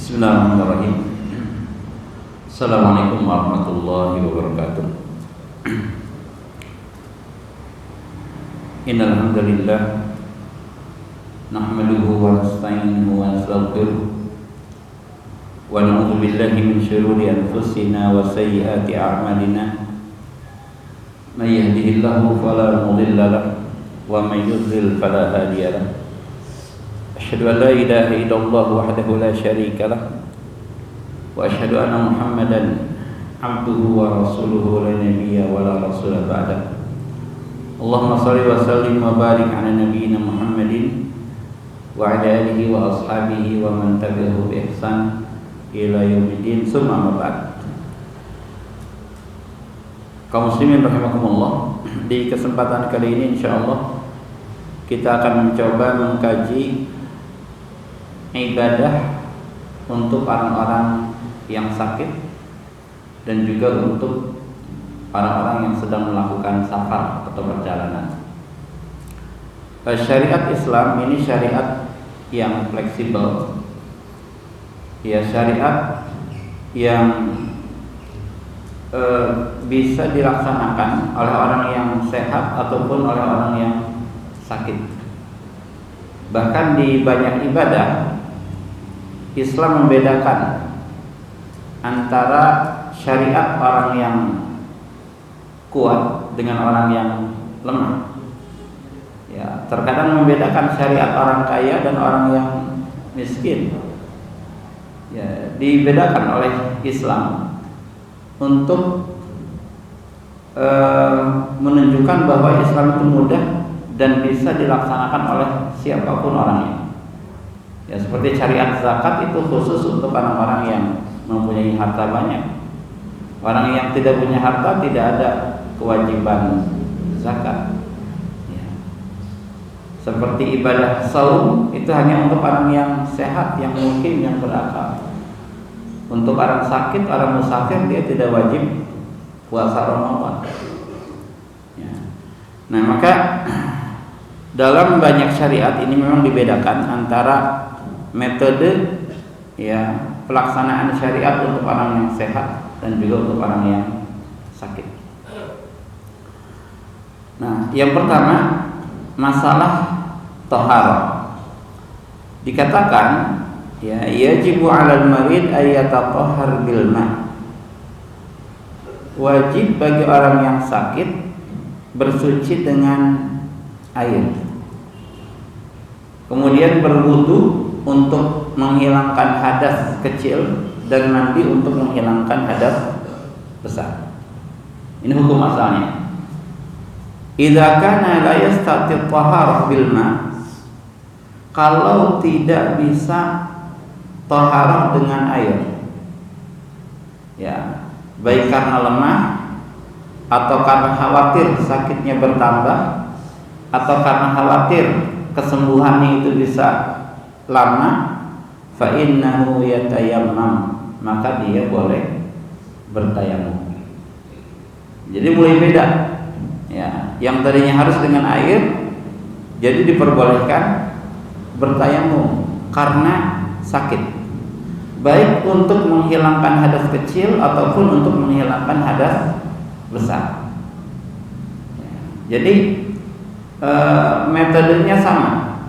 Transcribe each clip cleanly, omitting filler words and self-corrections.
Bismillahirrahmanirrahim. Assalamualaikum warahmatullahi wabarakatuh. Innal hamdalillah nahmaduhu wa nasta'inuhu wa nastaghfiruh wa na'udzu billahi min shururi anfusina wa sayyiati a'malina. May yahdihillahu fala mudilla lahu wa may yudlil fala hadiya lahu. Asyhadu an la ilaha illallah wahdahu la syarika lah wa asyhadu anna Muhammadan abduhu wa rasuluhu la nabiyya wa la rasula ba'da. Allahumma shalli wa sallim wa barik ala nabiyyina Muhammadin wa ala alihi wa ashabihi wa man tabi'ahu bi ihsan ila yaumiddin. Summa amma ba'd. Kaum muslimin rahimakumullah, di kesempatan kali ini insyaallah kita akan mencoba mengkaji ibadah untuk orang-orang yang sakit dan juga untuk orang-orang yang sedang melakukan safar atau perjalanan. Syariat Islam ini syariat yang fleksibel, ya, syariat yang bisa dilaksanakan oleh orang yang sehat ataupun oleh orang yang sakit. Bahkan di banyak ibadah Islam membedakan antara syariat orang yang kuat dengan orang yang lemah. Ya, terkadang membedakan syariat orang kaya dan orang yang miskin. Ya, dibedakan oleh Islam untuk menunjukkan bahwa Islam itu mudah dan bisa dilaksanakan oleh siapapun orangnya. Ya, seperti syariat zakat itu khusus untuk orang-orang yang mempunyai harta banyak. Orang yang tidak punya harta tidak ada kewajiban zakat. Ya. Seperti ibadah saum itu hanya untuk orang yang sehat, yang mungkin, yang berakal. Untuk orang sakit, orang musafir dia tidak wajib puasa Ramadan. Ya. Nah, maka dalam banyak syariat ini memang dibedakan antara metode, ya, pelaksanaan syariat untuk orang yang sehat dan juga untuk orang yang sakit. Nah, yang pertama masalah thaharah. Dikatakan, ya, yajibu 'alal marid ay yatatahhar bil ma'. Wajib bagi orang yang sakit bersuci dengan air. Kemudian berwudu untuk menghilangkan hadas kecil dan mandi untuk menghilangkan hadas besar. Ini hukum asalnya. Idza kana la yastati' taharah bil ma', kalau tidak bisa taharah dengan air, ya, baik karena lemah atau karena khawatir sakitnya bertambah atau karena khawatir kesembuhannya itu bisa lama, fa innahu yatayammam, maka dia boleh bertayamum. Jadi mulai beda, ya, yang tadinya harus dengan air jadi diperbolehkan bertayamum karena sakit, baik untuk menghilangkan hadas kecil ataupun untuk menghilangkan hadas besar. Jadi metodenya sama,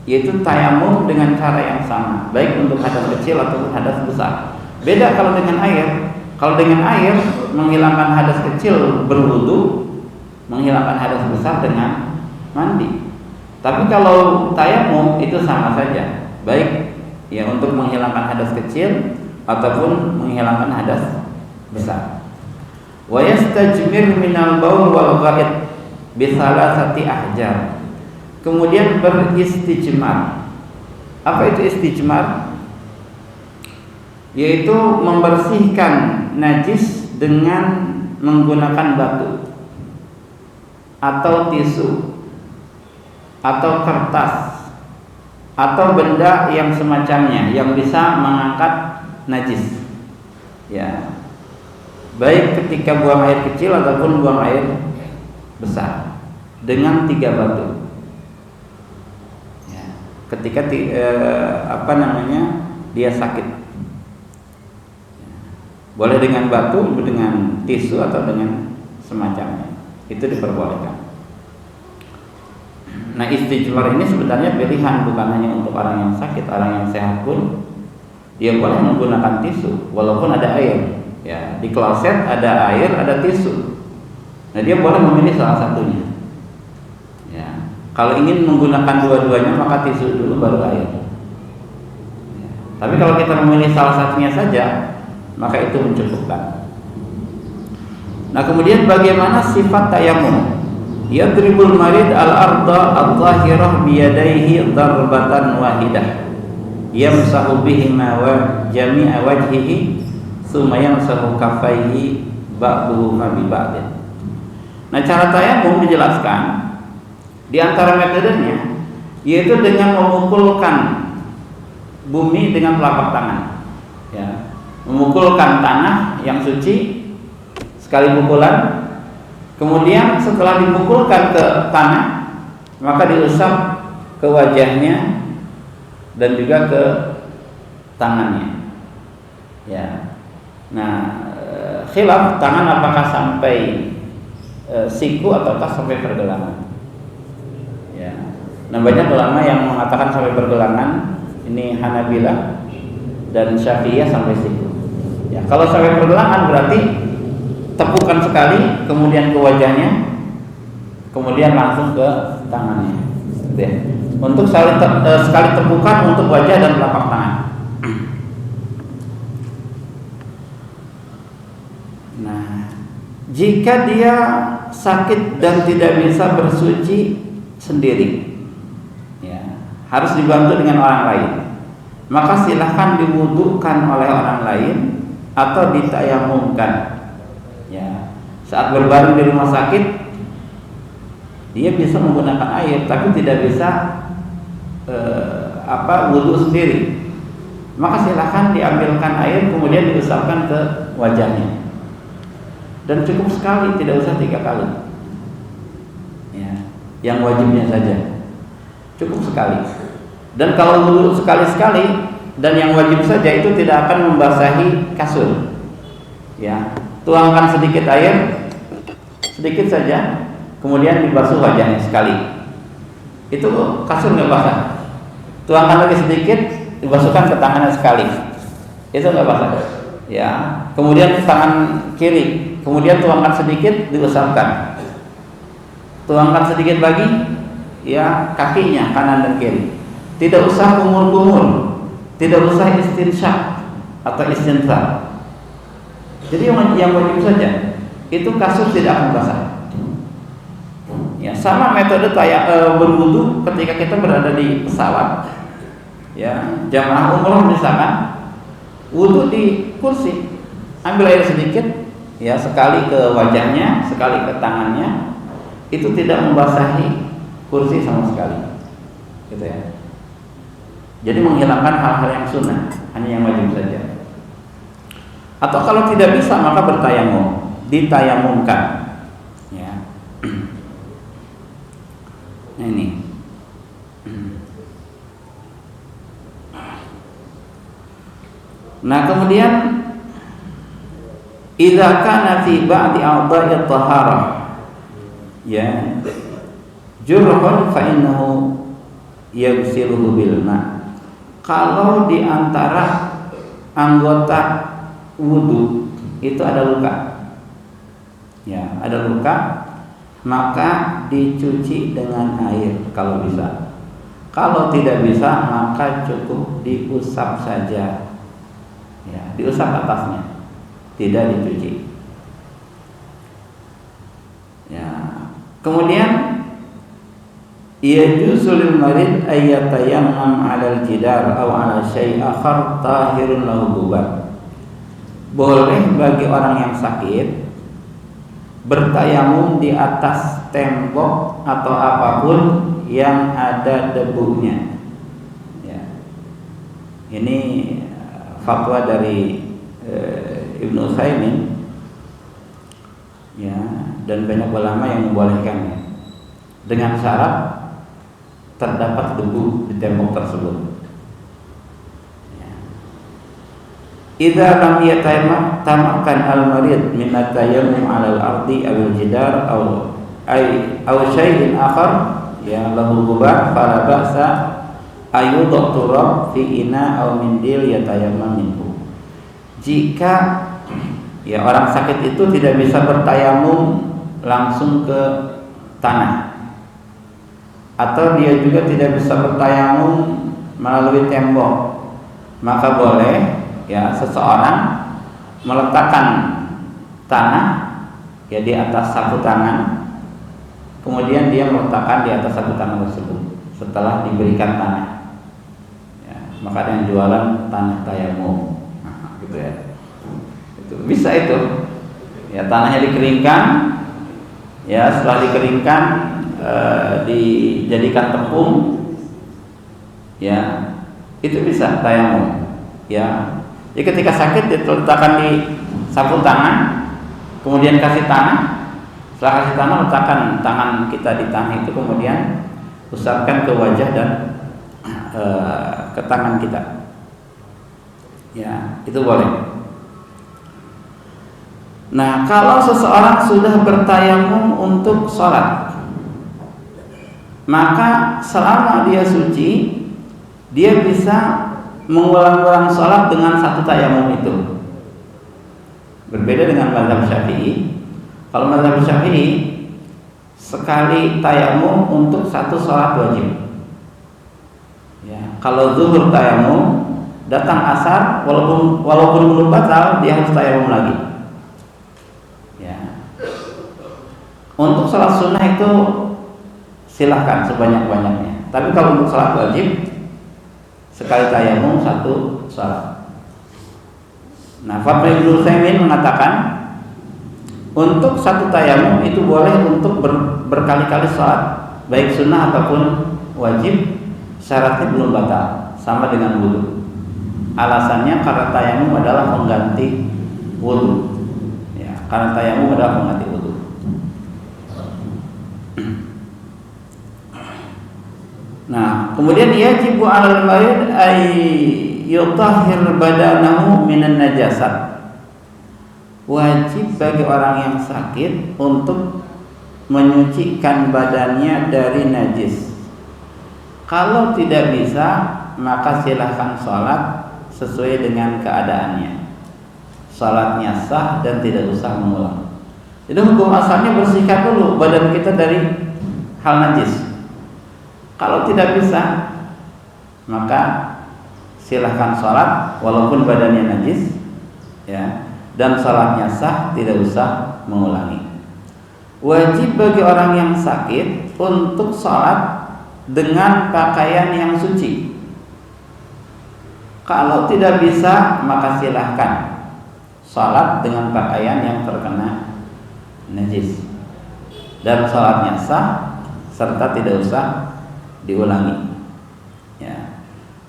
yaitu tayamum dengan cara yang sama, baik untuk hadas kecil ataupun hadas besar. Beda kalau dengan air. Kalau dengan air menghilangkan hadas kecil berwudu, menghilangkan hadas besar dengan mandi. Tapi kalau tayamum itu sama saja, baik, ya, untuk menghilangkan hadas kecil ataupun menghilangkan hadas besar. Wa yastajmir minal baul wal ghaid bi thalathati ahjar. Kemudian beristijmar. Apa itu istijmar? Yaitu membersihkan najis dengan menggunakan batu atau tisu atau kertas atau benda yang semacamnya yang bisa mengangkat najis. Ya. Baik ketika buang air kecil ataupun buang air besar dengan 3 batu. Ya. Ketika dia sakit. Boleh dengan batu, dengan tisu atau dengan semacamnya. Itu diperbolehkan. Nah, istijmar ini sebenarnya pilihan, bukan hanya untuk orang yang sakit, orang yang sehat pun dia boleh menggunakan tisu walaupun ada air. Ya, di kloset ada air, ada tisu. Nah, dia boleh memilih salah satunya. Ya, kalau ingin menggunakan dua-duanya maka tisu dulu baru air. Ya, tapi kalau kita memilih salah satunya saja, maka itu mencukupkan. Nah, kemudian bagaimana sifat tayamum? Yadribul marid al-arda al-zahirah biyadaihi darbatan wahidah yamsahu bihima wa jami'a wajhihi thumma yamsahu kaffaihi ba'duhuma bi ba'din. Nah, cara tayamum dijelaskan di antara metodenya yaitu dengan memukulkan bumi dengan telapak tangan. Ya, memukulkan tanah yang suci sekali pukulan. Kemudian setelah dipukulkan ke tanah, maka diusap ke wajahnya dan juga ke tangannya. Ya. Nah, khilaf tangan apakah sampai siku ataukah sampai pergelangan. Ya. Nah, banyak ulama yang mengatakan sampai pergelangan. Ini Hanabilah dan Syafi'iyah sampai siku. Ya, kalau sampai pergelangan berarti tepukan sekali, kemudian ke wajahnya, kemudian langsung ke tangannya. Ya. Untuk sekali tepukan untuk wajah dan telapak tangan. Nah, jika dia sakit dan tidak bisa bersuci sendiri, ya, harus dibantu dengan orang lain, maka silahkan diwudukan oleh orang lain atau ditayamumkan. Ya, saat berbaring di rumah sakit dia bisa menggunakan air tapi tidak bisa wudu sendiri, maka silahkan diambilkan air kemudian diusapkan ke wajahnya dan cukup sekali, tidak usah 3 kali. Ya, yang wajibnya saja cukup sekali. Dan kalau wudu sekali-sekali dan yang wajib saja itu tidak akan membasahi kasur. Ya, tuangkan sedikit air, sedikit saja, kemudian dibasuh wajahnya sekali. Itu kasur nggak basah. Tuangkan lagi sedikit, dibasuhkan ke tangannya sekali. Itu nggak basah. Ya, kemudian tangan kiri, kemudian tuangkan sedikit, diusapkan. Tuangkan sedikit lagi, ya, kakinya kanan dan kiri. Tidak usah kumur-kumur, tidak usah istinsyak atau istinthar. Jadi yang wajib saja itu kasur tidak akan basah. Ya, sama metode berwudu ketika kita berada di pesawat. Ya, jamaah umroh misalkan wudu di kursi, ambil air sedikit, ya, sekali ke wajahnya, sekali ke tangannya, itu tidak membasahi kursi sama sekali, gitu ya. Jadi menghilangkan hal-hal yang sunnah, hanya yang wajib saja. Atau kalau tidak bisa maka bertayamum, ditayamumkan. Ya. Nah, ini. Nah, kemudian idza kana fi ba'di a'dha'i at-taharah, ya, jurhun fa innahu yaghsiluhu bil ma'. Kalau di antara anggota wudu itu ada luka, ya, ada luka, maka dicuci dengan air kalau bisa. Kalau tidak bisa maka cukup diusap saja, ya, diusap atasnya, tidak dicuci. Ya, kemudian yajuzu lil marid ayyatayammam 'alal jidar aw 'ala syai' akhar tahirun lahu gubar. Boleh bagi orang yang sakit bertayamum di atas tembok atau apapun yang ada debunya. Ya. Ini fatwa dari Ibnu Utsaimin, ya, dan banyak ulama yang membolehkannya dengan syarat terdapat debu di tembok tersebut. Ya. idza lam yatamakkan al-marid min at-tayammum 'ala al-ardi aw al-jidar aw syai'in akhar ya lahu gubar fala ba'sa ayudhu turab fi ina aw mindil yatayammam minhu. Jika ya orang sakit itu tidak bisa bertayamum langsung ke tanah, atau dia juga tidak bisa bertayamum melalui tembok, maka boleh ya seseorang meletakkan tanah ya di atas sapu tangan, kemudian dia meletakkan di atas sapu tangan tersebut setelah diberikan tanah ya, maka ada yang jualan tanah tayamum gitu ya, itu bisa itu ya, tanahnya dikeringkan ya, setelah dikeringkan dijadikan tepung ya, itu bisa tayamum ya. Jadi ketika sakit diletakkan di sapu tangan, kemudian kasih tanah, setelah kasih tanah letakkan tangan kita di tanah itu, kemudian usapkan ke wajah dan ke tangan kita ya, itu boleh. Nah, kalau seseorang sudah bertayamum untuk sholat, maka selama dia suci, dia bisa mengulang-ulang sholat dengan satu tayamum itu. Berbeda dengan mazhab Syafi'i. Kalau mazhab Syafi'i, sekali tayamum untuk satu sholat wajib ya. Kalau zuhur tayamum, datang asar walaupun belum batal, dia harus tayamum lagi ya. Untuk sholat sunnah itu silahkan sebanyak-banyaknya, tapi kalau untuk sholat wajib sekali tayamum satu sholat. Nah, Fatwa Ibnu Utsaimin mengatakan untuk satu tayamum itu boleh untuk berkali-kali sholat, baik sunnah ataupun wajib, syaratnya belum batal, sama dengan wudu. Alasannya karena tayamum adalah pengganti wudu ya, karena tayamum adalah pengganti wudu. Nah, kemudian yajibu 'alal marid ay yutahhir badanahu minan najasat. Wajib bagi orang yang sakit untuk menyucikan badannya dari najis. Kalau tidak bisa, maka silahkan sholat sesuai dengan keadaannya. Sholatnya sah dan tidak usah mengulang. Jadi hukum asalnya bersihkan dulu badan kita dari hal najis. Kalau tidak bisa, maka silahkan sholat walaupun badannya najis ya, dan sholatnya sah, tidak usah mengulangi. Wajib bagi orang yang sakit untuk sholat dengan pakaian yang suci. Kalau tidak bisa, maka silahkan sholat dengan pakaian yang terkena najis, dan sholatnya sah serta tidak usah diulangi ya.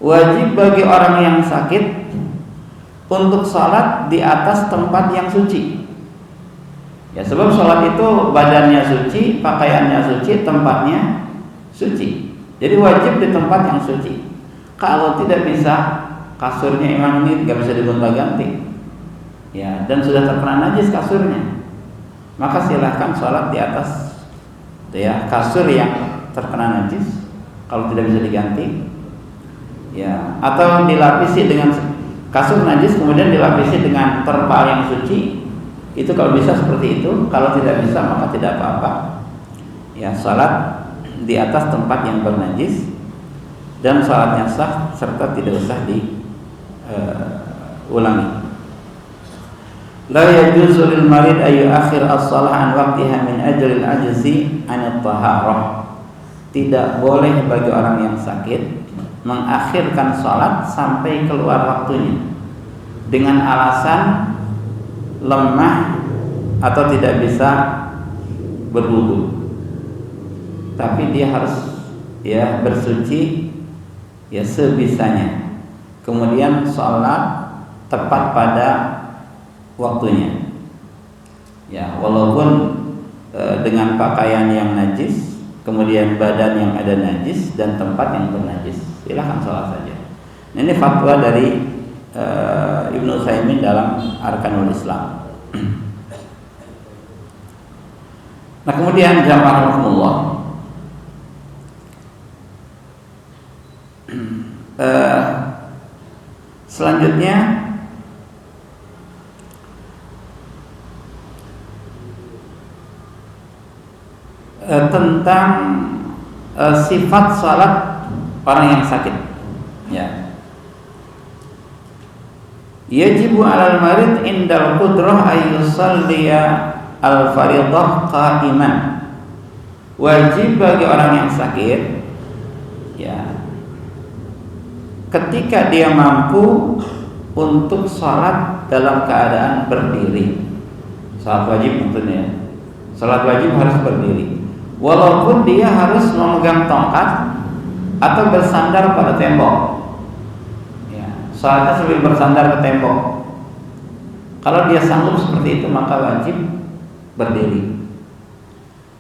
Wajib bagi orang yang sakit untuk sholat di atas tempat yang suci ya, sebab sholat itu badannya suci, pakaiannya suci, tempatnya suci. Jadi wajib di tempat yang suci. Kalau tidak bisa, kasurnya imam ini tidak bisa digonta-ganti ya, dan sudah terkena najis kasurnya, maka silahkan sholat di atas ya kasur yang terkena najis. Kalau tidak bisa diganti ya, atau dilapisi dengan kasur najis kemudian dilapisi dengan terpal yang suci, itu kalau bisa seperti itu. Kalau tidak bisa, maka tidak apa-apa ya, salat di atas tempat yang bernajis dan salatnya sah serta tidak usah diulangi. La yajuzu lil marid ay yu'akhir as-shalah an waqtiha min ajli al-ajzi an at-taharah. Tidak boleh bagi orang yang sakit mengakhirkan sholat sampai keluar waktunya dengan alasan lemah atau tidak bisa berwudu, tapi dia harus ya bersuci ya sebisanya, kemudian sholat tepat pada waktunya ya, walaupun dengan pakaian yang najis, kemudian badan yang ada najis dan tempat yang bernajis, silahkan sholat saja. Ini fatwa dari Ibnu Utsaimin dalam Arkanul Islam. Nah, kemudian jamaah rahimakumullah, selanjutnya tentang sifat salat orang yang sakit. Ya. Yajibu 'alal marid indal qudrah ay yusalliya al-fariḍah qa'iman. Wajib bagi orang yang sakit, ya, ketika dia mampu untuk salat dalam keadaan berdiri. Salat wajib tentunya. Salat wajib harus berdiri. Walaupun dia harus memegang tongkat atau bersandar pada tembok. Ya, salatnya sambil bersandar ke tembok. Kalau dia sanggup seperti itu maka wajib berdiri.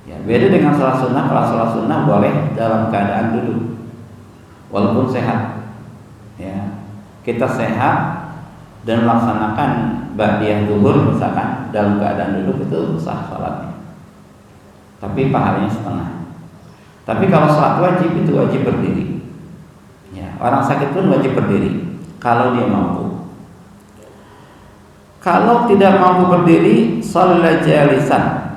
Ya, beda dengan salat sunnah. Kalau salat sunnah boleh dalam keadaan duduk, walaupun sehat. Ya, kita sehat dan melaksanakan ba'diyah zuhur misalkan dalam keadaan duduk itu sah salatnya. Tapi pahalanya setengah. Tapi kalau salat wajib itu wajib berdiri. Ya, orang sakit pun wajib berdiri kalau dia mampu. Kalau tidak mampu berdiri, shalla jalisan.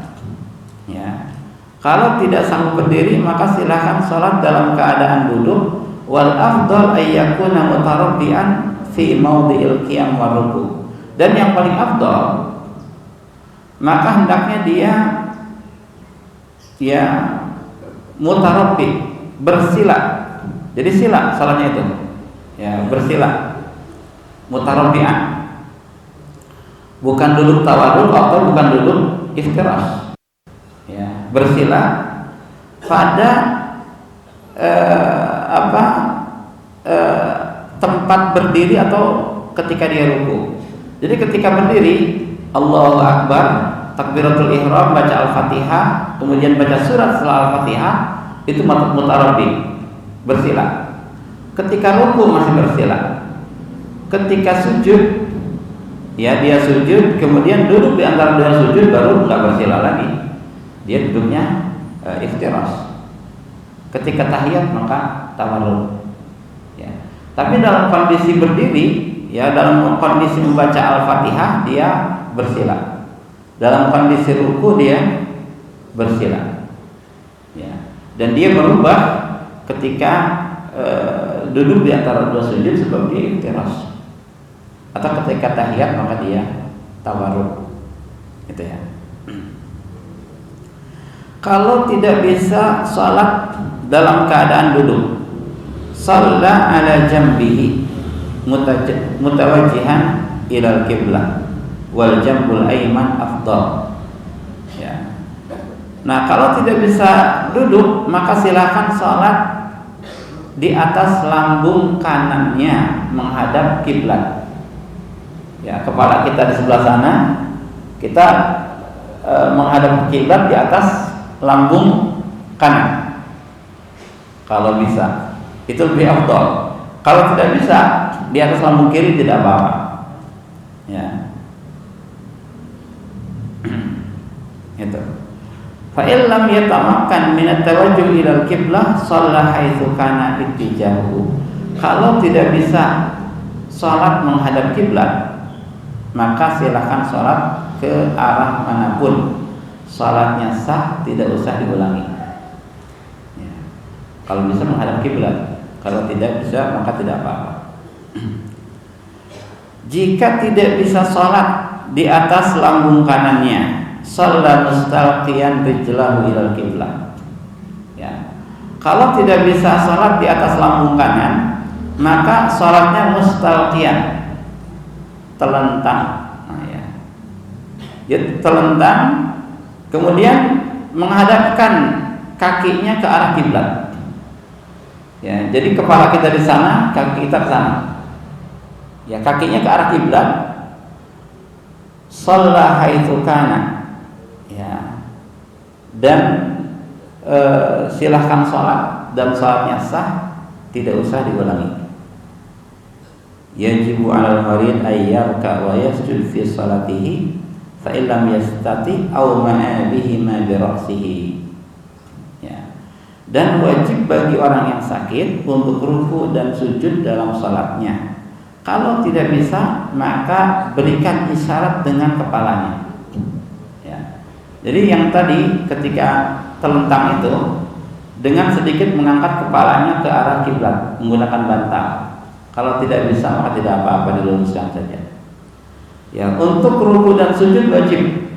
Ya. Kalau tidak sanggup berdiri, maka silakan salat dalam keadaan duduk. Wal afdal ayyakuna mutarabbi'an fi mawdi'il qiyam wa ruku'. Dan yang paling afdal, maka hendaknya dia ya mutarabbi, bersila. Jadi sila salahnya itu. Ya, bersila. Mutarabbi'an. Bukan duduk tawaduk atau bukan duduk iftirash. Ya, bersila pada tempat berdiri atau ketika dia ruku. Jadi ketika berdiri, Allahu Akbar, takbiratul ihram, baca Al-Fatihah, kemudian baca surat setelah Al-Fatihah, itu mutarabbi, bersila. Ketika ruku masih bersila. Ketika sujud, ya dia sujud, kemudian duduk di antara dua sujud baru nggak bersila lagi. Dia duduknya iftirash. Ketika tahiyat maka tawarruk. Ya. Tapi dalam kondisi berdiri, ya dalam kondisi membaca Al-Fatihah dia bersila. Dalam kondisi ruku dia bersila. Ya. Dan dia berubah ketika duduk di antara dua sujud sebab dia iftirash. Atau ketika tahiyat maka dia tawarruk. Gitu ya. Kalau tidak bisa salat dalam keadaan duduk, shalla ala jambihi mutawajjihan ilal qiblah wal jambul aiman afdal. Ya. Nah, kalau tidak bisa duduk maka silakan salat di atas lambung kanannya menghadap kiblat. Ya, kepala kita di sebelah sana, kita menghadap kiblat di atas lambung kanan. Kalau bisa, itu lebih afdal. Kalau tidak bisa, di atas lambung kiri tidak apa-apa. Ya. Itu. Fa illam yatamakkan min at-tawajjuh ila al-qiblah shalla haitsu kana ittijahu. Kalau tidak bisa salat menghadap kiblat, maka silakan salat ke arah manapun. Salatnya sah, tidak usah diulangi. Ya. Kalau bisa menghadap kiblat, kalau tidak bisa maka tidak apa-apa. Jika tidak bisa salat di atas lambung kanannya, shalla mustalqiyan rijlahu ilal qiblah. Ya. Kalau tidak bisa salat di atas lambung kanan, maka salatnya mustalqiyan, telentang. Nah, ya. Ya, telentang, kemudian menghadapkan kakinya ke arah kiblat. Ya, jadi kepala kita di sana, kaki kita ke sana. Ya, kakinya ke arah kiblat. Shalla haitsu kana. Ya. Dan silahkan sholat dan sholatnya sah, tidak usah diulangi. yajibu 'alal marid ay yarka wa yasjud fi salatihi fa illam yastati aw ma'a bihi ma bi ra'sihi. Ya. Dan wajib bagi orang yang sakit untuk ruku dan sujud dalam salatnya. Kalau tidak bisa, maka berikan isyarat dengan kepalanya. Ya. Jadi yang tadi ketika telentang itu dengan sedikit mengangkat kepalanya ke arah kiblat menggunakan bantal. Kalau tidak bisa maka tidak apa-apa, diluruskan saja. Ya, untuk ruku dan sujud wajib.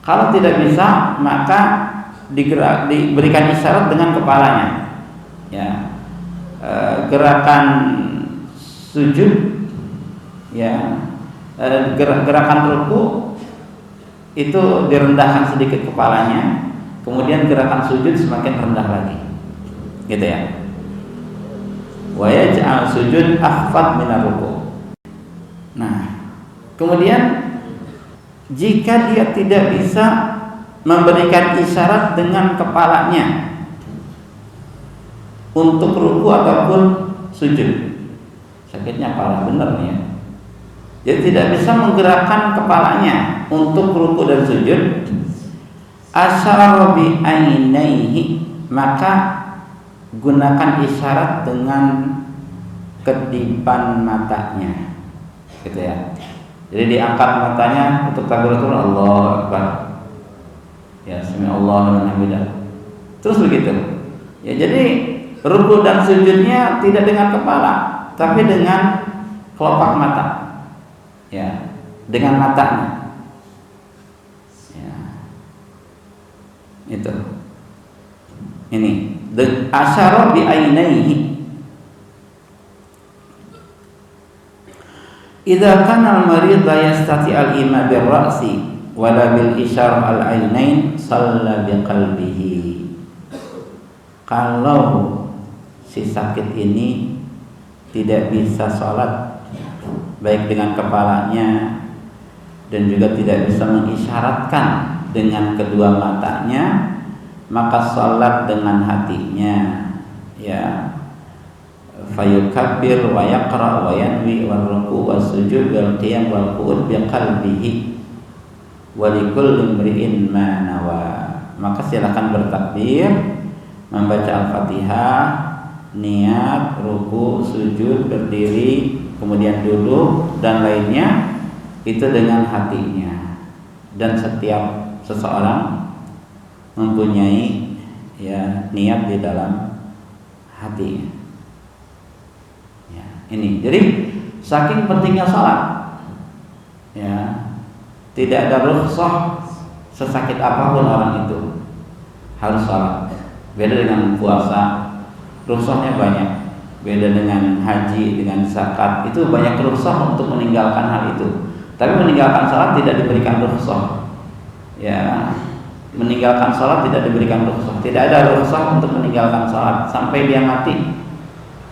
Kalau tidak bisa maka diberikan isyarat dengan kepalanya. Ya, gerakan sujud, ya, gerakan ruku itu direndahkan sedikit kepalanya, kemudian gerakan sujud semakin rendah lagi, gitu ya. Wa yaj'al sujud akhfad minar ruku'. Nah, kemudian jika dia tidak bisa memberikan isyarat dengan kepalanya untuk ruku ataupun sujud, sakitnya parah benar nih ya. Jadi tidak bisa menggerakkan kepalanya untuk ruku dan sujud, asyara bi ainaihi, maka gunakan isyarat dengan kedipan matanya, gitu ya. Jadi diangkat matanya untuk takbiratul Allahu Akbar. Ya, sami Allahu liman hamidah. Terus begitu. Ya, jadi ruku dan sujudnya tidak dengan kepala, tapi dengan kelopak mata. Ya, dengan matanya. Ya. Itu. Ini asyara bi ainaihi. Idza kana al-marid la yastati al-ima bil ra'si wala bil isyar al-ainain shalla bi qalbihi. Kalau si sakit ini tidak bisa sholat baik dengan kepalanya dan juga tidak bisa mengisyaratkan dengan kedua matanya, maka sholat dengan hatinya, ya. Fayukabbir wa yaqra wa yanwi wa ruku wa sujud wal qiyam wal qu'ud bi qalbihi wa likulli imri'in ma nawa. Maka silakan bertakbir, membaca Al-Fatihah, niat, ruku, sujud, berdiri, kemudian duduk dan lainnya itu dengan hatinya. Dan setiap seseorang mempunyai, ya, niat di dalam hati. Ya, ini. Jadi saking pentingnya salat, ya, tidak ada rukhsah sesakit apapun orang itu harus salat. Beda dengan puasa, rukhsahnya banyak. Beda dengan haji, dengan zakat, itu banyak rukhsah untuk meninggalkan hal itu. Tapi meninggalkan salat tidak diberikan rukhsah. Ya, meninggalkan sholat tidak diberikan rukhsah. Tidak ada rukhsah untuk meninggalkan sholat sampai dia mati,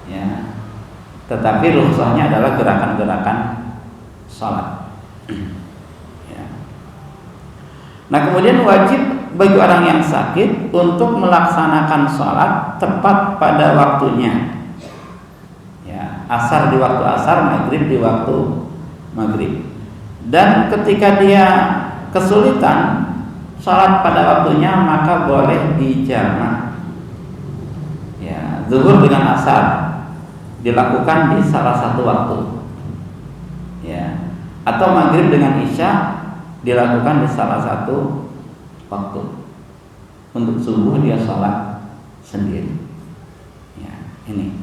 ya. Tetapi rukhsahnya adalah gerakan-gerakan sholat, ya. Nah, kemudian wajib bagi orang yang sakit untuk melaksanakan sholat tepat pada waktunya, ya. Asar di waktu asar, maghrib di waktu maghrib. Dan ketika dia kesulitan salat pada waktunya, maka boleh dijamak. Ya, zuhur dengan asar dilakukan di salah satu waktu. Ya, atau maghrib dengan isya dilakukan di salah satu waktu. Untuk subuh dia salat sendiri. Ya, ini.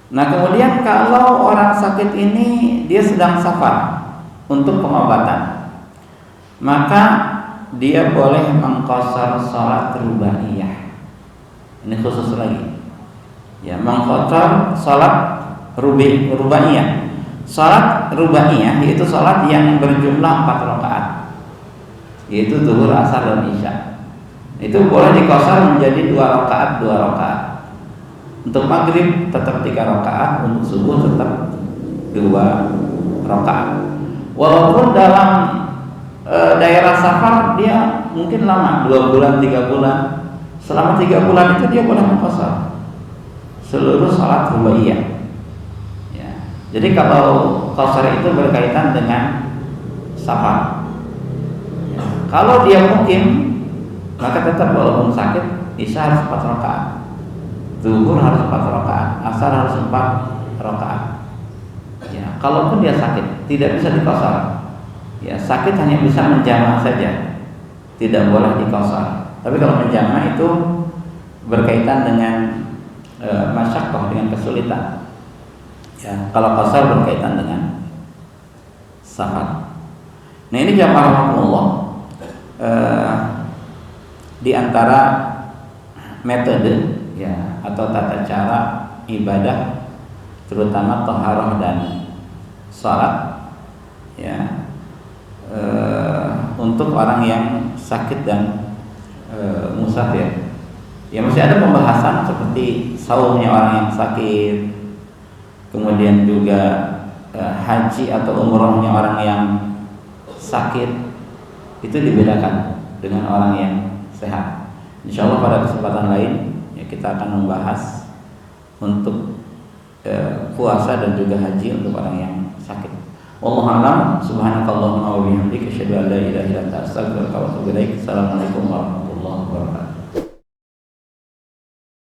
Nah, kemudian kalau orang sakit ini dia sedang safar untuk pengobatan, maka dia boleh mengqashar salat rubaiyah. Ini khusus lagi, ya, mengqashar salat rubaiyah. Salat rubaiyah yaitu salat yang berjumlah 4 rakaat, yaitu zuhur, asar, dan isya. Itu boleh diqashar menjadi 2 rakaat, 2 rakaat. Untuk maghrib tetap 3 rakaat, untuk subuh tetap 2 rakaat. Walaupun dalam daerah safar dia mungkin lama, 2 bulan, 3 bulan. Selama 3 bulan itu dia boleh mengqashar seluruh salat rubaiyah. Jadi kalau qasar itu berkaitan dengan safar. Ya. Kalau dia mukim, maka tetap walaupun sakit, isya harus 4 rakaat, zuhur harus 4 rakaat, asar harus 4 rakaat. Ya, kalaupun dia sakit, tidak bisa diqasar. Ya, sakit hanya bisa menjama saja, tidak boleh diqasar. Tapi kalau menjama itu berkaitan dengan masyaqqah, dengan kesulitan. Ya, kalau qasar berkaitan dengan safar. Nah, ini jamaah rahimahullah, di antara metode ya atau tata cara ibadah terutama taharah dan salat ya untuk orang yang sakit dan musafir. Ya masih ada pembahasan seperti saumnya orang yang sakit, kemudian juga haji atau umrohnya orang yang sakit, itu dibedakan dengan orang yang sehat. Insya Allah pada kesempatan lain ya kita akan membahas untuk puasa dan juga haji untuk orang yang sakit. Wallahu a'lam. Subhanakallahumma wa bihamdika asyhadu an la ilaha illa anta astaghfiruka wa atubu ilaik. Assalamualaikum warahmatullahi wabarakatuh.